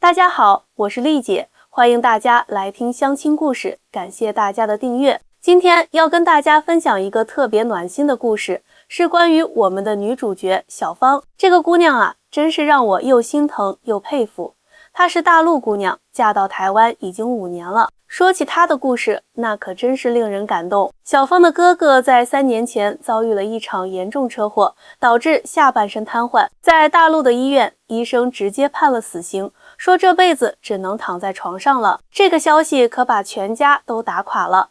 大家好，我是丽姐，欢迎大家来听相亲故事，感谢大家的订阅。今天要跟大家分享一个特别暖心的故事，是关于我们的女主角小芳。这个姑娘啊，真是让我又心疼又佩服。她是大陆姑娘，嫁到台湾已经5年了。说起她的故事，那可真是令人感动。小芳的哥哥在3年前遭遇了一场严重车祸，导致下半身瘫痪。在大陆的医院，医生直接判了死刑，说这辈子只能躺在床上了。这个消息可把全家都打垮了。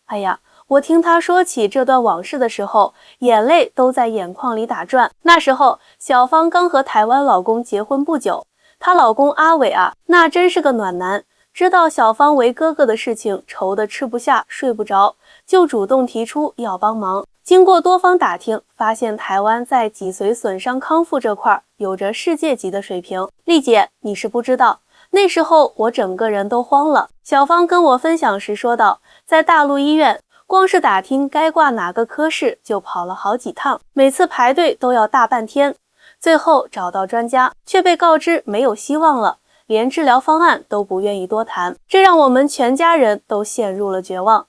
哎呀，我听她说起这段往事的时候，眼泪都在眼眶里打转。那时候，小芳刚和台湾老公结婚不久，她老公阿伟啊，那真是个暖男。知道小芳为哥哥的事情愁得吃不下睡不着，就主动提出要帮忙。经过多方打听，发现台湾在脊髓损伤康复这块有着世界级的水平。丽姐，你是不知道，那时候我整个人都慌了。小芳跟我分享时说道，在大陆医院，光是打听该挂哪个科室就跑了好几趟，每次排队都要大半天。最后找到专家，却被告知没有希望了，连治疗方案都不愿意多谈，这让我们全家人都陷入了绝望。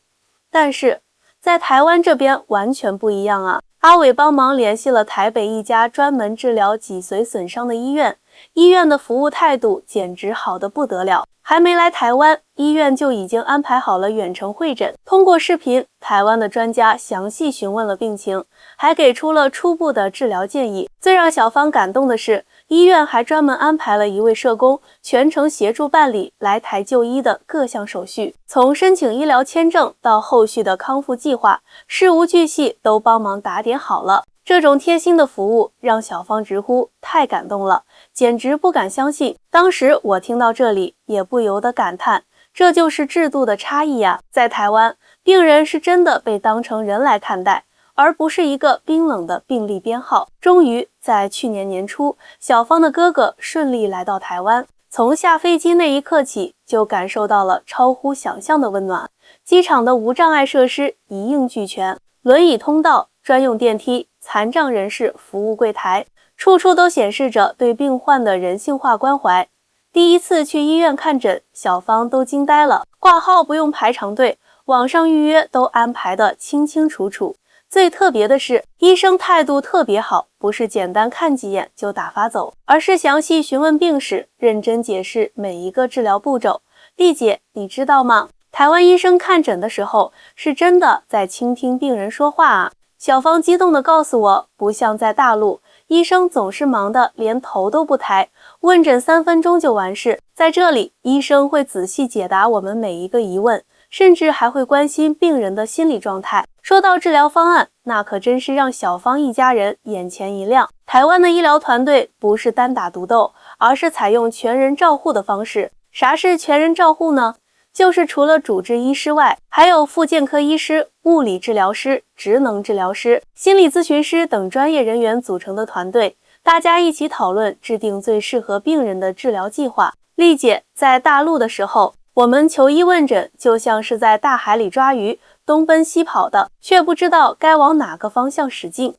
但是在台湾这边完全不一样啊！阿伟帮忙联系了台北一家专门治疗脊髓损伤的医院，医院的服务态度简直好得不得了。还没来台湾，医院就已经安排好了远程会诊。通过视频，台湾的专家详细询问了病情，还给出了初步的治疗建议。最让小芳感动的是，医院还专门安排了一位社工，全程协助办理来台就医的各项手续，从申请医疗签证到后续的康复计划，事无巨细都帮忙打点好了。这种贴心的服务让小芳直呼太感动了，简直不敢相信。当时我听到这里也不由得感叹，这就是制度的差异呀！在台湾，病人是真的被当成人来看待，而不是一个冰冷的病历编号。终于在去年年初，小芳的哥哥顺利来到台湾，从下飞机那一刻起，就感受到了超乎想象的温暖。机场的无障碍设施一应俱全，轮椅通道、专用电梯、残障人士服务柜台，处处都显示着对病患的人性化关怀。第一次去医院看诊，小芳都惊呆了，挂号不用排长队，网上预约都安排得清清楚楚。最特别的是，医生态度特别好，不是简单看几眼就打发走，而是详细询问病史，认真解释每一个治疗步骤。丽姐，你知道吗？台湾医生看诊的时候，是真的在倾听病人说话啊！小芳激动地告诉我，不像在大陆，医生总是忙得连头都不抬，问诊3分钟就完事。在这里，医生会仔细解答我们每一个疑问，甚至还会关心病人的心理状态。说到治疗方案，那可真是让小芳一家人眼前一亮。台湾的医疗团队不是单打独斗，而是采用全人照护的方式。啥是全人照护呢？就是除了主治医师外，还有复健科医师、物理治疗师、职能治疗师、心理咨询师等专业人员组成的团队，大家一起讨论制定最适合病人的治疗计划。丽姐，在大陆的时候，我们求医问诊就像是在大海里抓鱼，东奔西跑的，却不知道该往哪个方向使劲。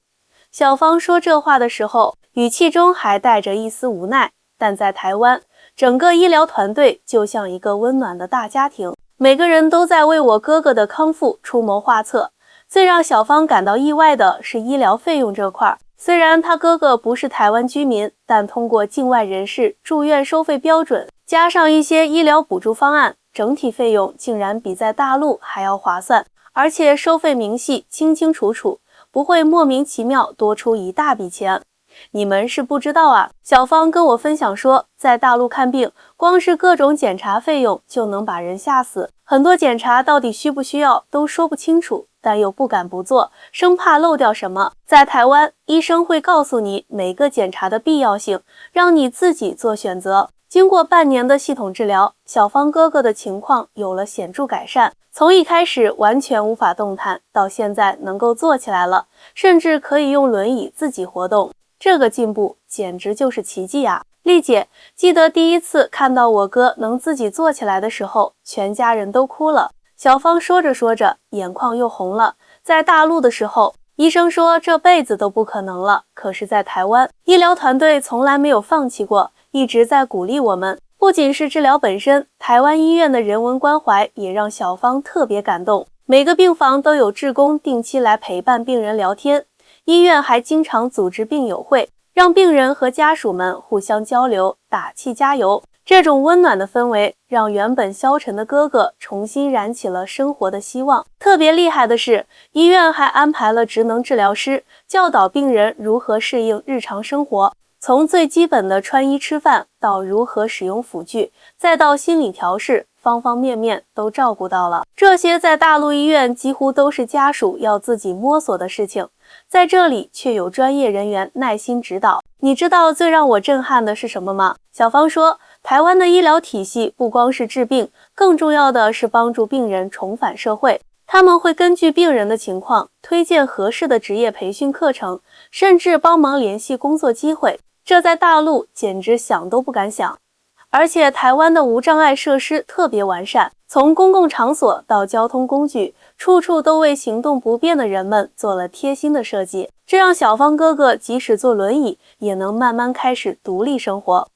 小芳说这话的时候，语气中还带着一丝无奈，但在台湾，整个医疗团队就像一个温暖的大家庭，每个人都在为我哥哥的康复出谋划策。最让小芳感到意外的是医疗费用这块，虽然他哥哥不是台湾居民，但通过境外人士住院收费标准，加上一些医疗补助方案，整体费用竟然比在大陆还要划算，而且收费明细清清楚楚，不会莫名其妙多出一大笔钱。你们是不知道啊，小芳跟我分享说，在大陆看病，光是各种检查费用就能把人吓死，很多检查到底需不需要都说不清楚，但又不敢不做，生怕漏掉什么。在台湾，医生会告诉你每个检查的必要性，让你自己做选择。经过半年的系统治疗，小芳哥哥的情况有了显著改善，从一开始完全无法动弹，到现在能够坐起来了，甚至可以用轮椅自己活动。这个进步简直就是奇迹啊！丽姐，记得第一次看到我哥能自己坐起来的时候，全家人都哭了。小芳说着说着，眼眶又红了。在大陆的时候，医生说这辈子都不可能了，可是在台湾，医疗团队从来没有放弃过，一直在鼓励我们，不仅是治疗本身，台湾医院的人文关怀也让小芳特别感动。每个病房都有志工定期来陪伴病人聊天，医院还经常组织病友会，让病人和家属们互相交流，打气加油。这种温暖的氛围让原本消沉的哥哥重新燃起了生活的希望。特别厉害的是，医院还安排了职能治疗师，教导病人如何适应日常生活，从最基本的穿衣吃饭到如何使用辅具，再到心理调试，方方面面都照顾到了。这些在大陆医院几乎都是家属要自己摸索的事情，在这里却有专业人员耐心指导。你知道最让我震撼的是什么吗？小芳说，台湾的医疗体系不光是治病，更重要的是帮助病人重返社会。他们会根据病人的情况推荐合适的职业培训课程，甚至帮忙联系工作机会。这在大陆简直想都不敢想。而且台湾的无障碍设施特别完善，从公共场所到交通工具，处处都为行动不便的人们做了贴心的设计，这让小芳哥哥即使坐轮椅也能慢慢开始独立生活。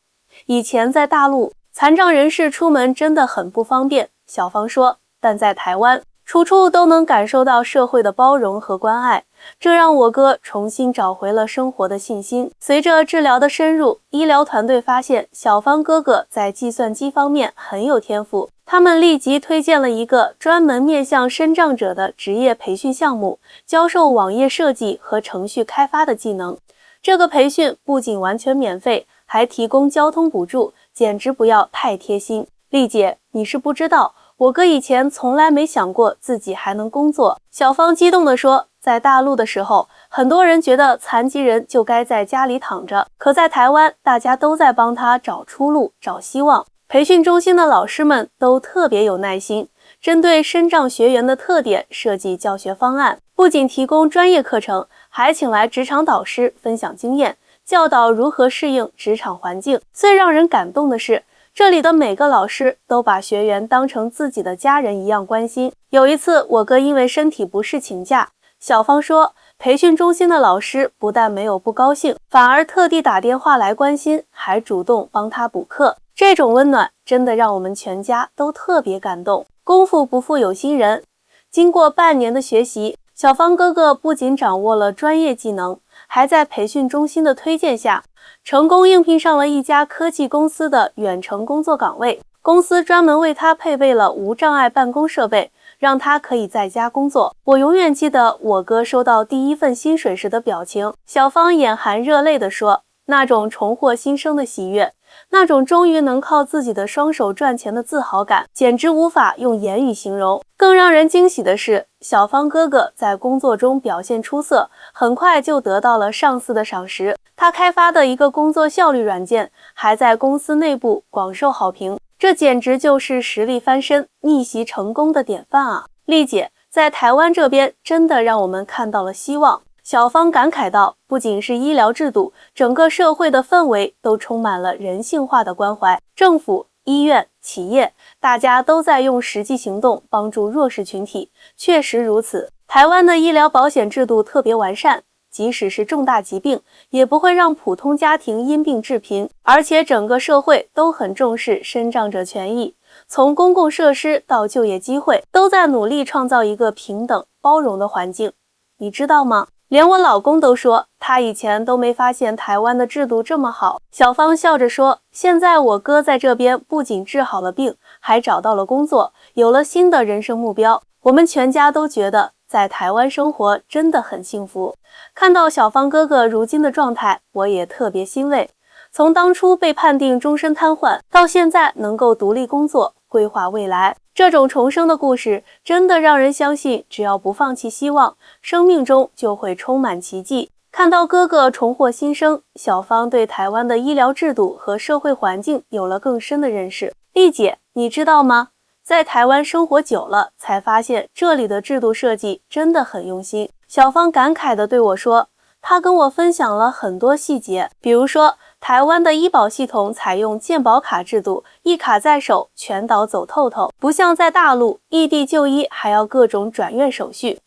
以前在大陆，残障人士出门真的很不方便，小芳说，但在台湾，处处都能感受到社会的包容和关爱，这让我哥重新找回了生活的信心。随着治疗的深入，医疗团队发现小芳哥哥在计算机方面很有天赋，他们立即推荐了一个专门面向身障者的职业培训项目，教授网页设计和程序开发的技能。这个培训不仅完全免费，还提供交通补助，简直不要太贴心。丽姐，你是不知道，我哥以前从来没想过自己还能工作。小芳激动地说，在大陆的时候，很多人觉得残疾人就该在家里躺着，可在台湾，大家都在帮他找出路，找希望。培训中心的老师们都特别有耐心，针对身障学员的特点设计教学方案，不仅提供专业课程，还请来职场导师分享经验，教导如何适应职场环境。最让人感动的是，这里的每个老师都把学员当成自己的家人一样关心。有一次，我哥因为身体不适请假，小芳说，培训中心的老师不但没有不高兴，反而特地打电话来关心，还主动帮他补课。这种温暖真的让我们全家都特别感动。功夫不负有心人，经过半年的学习，小芳哥哥不仅掌握了专业技能，还在培训中心的推荐下，成功应聘上了一家科技公司的远程工作岗位。公司专门为他配备了无障碍办公设备，让他可以在家工作。我永远记得我哥收到第一份薪水时的表情，小芳眼含热泪地说，那种重获新生的喜悦，那种终于能靠自己的双手赚钱的自豪感，简直无法用言语形容。更让人惊喜的是，小芳哥哥在工作中表现出色，很快就得到了上司的赏识。他开发的一个工作效率软件，还在公司内部广受好评。这简直就是实力翻身、逆袭成功的典范啊！丽姐，在台湾这边真的让我们看到了希望。小芳感慨道，不仅是医疗制度，整个社会的氛围都充满了人性化的关怀。政府、医院、企业，大家都在用实际行动帮助弱势群体。确实如此，台湾的医疗保险制度特别完善，即使是重大疾病，也不会让普通家庭因病致贫，而且整个社会都很重视身障者权益，从公共设施到就业机会，都在努力创造一个平等、包容的环境。你知道吗？连我老公都说，他以前都没发现台湾的制度这么好。小芳笑着说，现在我哥在这边不仅治好了病，还找到了工作，有了新的人生目标。我们全家都觉得在台湾生活真的很幸福。看到小芳哥哥如今的状态，我也特别欣慰。从当初被判定终身瘫痪，到现在能够独立工作，规划未来，这种重生的故事真的让人相信，只要不放弃希望，生命中就会充满奇迹。看到哥哥重获新生，小芳对台湾的医疗制度和社会环境有了更深的认识。丽姐，你知道吗？在台湾生活久了，才发现这里的制度设计真的很用心。小芳感慨地对我说，她跟我分享了很多细节，比如说台湾的医保系统采用健保卡制度，一卡在手，全岛走透透，不像在大陆异地就医还要各种转院手续。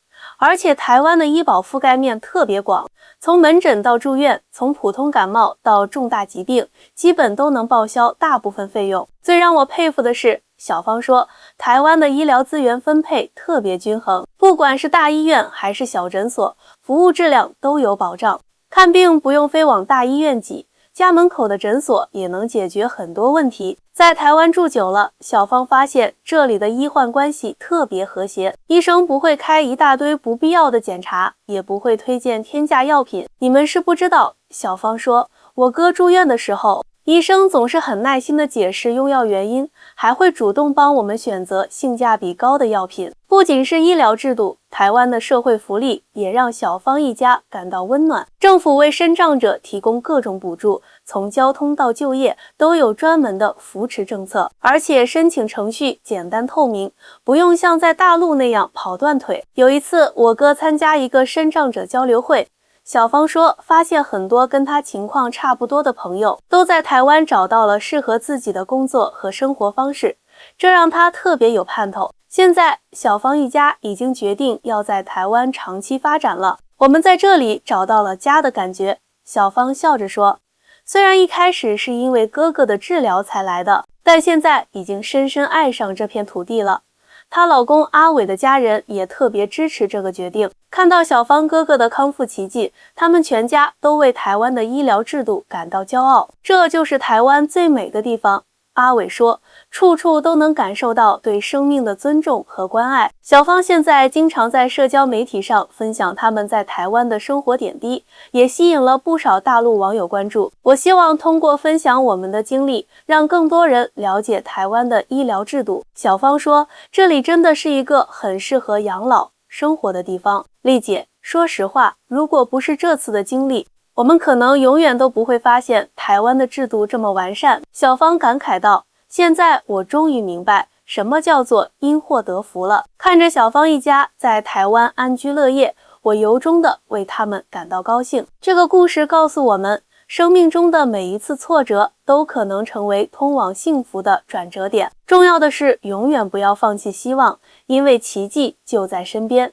而且台湾的医保覆盖面特别广，从门诊到住院，从普通感冒到重大疾病，基本都能报销大部分费用。最让我佩服的是，小芳说，台湾的医疗资源分配特别均衡，不管是大医院还是小诊所，服务质量都有保障，看病不用非往大医院挤，家门口的诊所也能解决很多问题。在台湾住久了，小芳发现这里的医患关系特别和谐，医生不会开一大堆不必要的检查，也不会推荐天价药品。你们是不知道，小芳说，我哥住院的时候，医生总是很耐心地解释用药原因，还会主动帮我们选择性价比高的药品。不仅是医疗制度，台湾的社会福利也让小芳一家感到温暖。政府为身障者提供各种补助，从交通到就业都有专门的扶持政策，而且申请程序简单透明，不用像在大陆那样跑断腿。有一次，我哥参加一个身障者交流会，小芳说，发现很多跟她情况差不多的朋友都在台湾找到了适合自己的工作和生活方式，这让她特别有盼头。现在，小芳一家已经决定要在台湾长期发展了。我们在这里找到了家的感觉，小芳笑着说。虽然一开始是因为哥哥的治疗才来的，但现在已经深深爱上这片土地了。她老公阿伟的家人也特别支持这个决定。看到小芳哥哥的康复奇迹，他们全家都为台湾的医疗制度感到骄傲。这就是台湾最美的地方。阿伟说，处处都能感受到对生命的尊重和关爱。小芳现在经常在社交媒体上分享他们在台湾的生活点滴，也吸引了不少大陆网友关注。我希望通过分享我们的经历，让更多人了解台湾的医疗制度。小芳说，这里真的是一个很适合养老生活的地方。丽姐，说实话，如果不是这次的经历，我们可能永远都不会发现台湾的制度这么完善。小芳感慨道，现在我终于明白什么叫做因祸得福了。看着小芳一家在台湾安居乐业，我由衷的为他们感到高兴。这个故事告诉我们，生命中的每一次挫折都可能成为通往幸福的转折点。重要的是永远不要放弃希望，因为奇迹就在身边。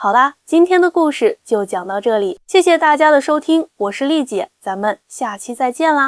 好啦，今天的故事就讲到这里，谢谢大家的收听，我是丽姐，咱们下期再见啦。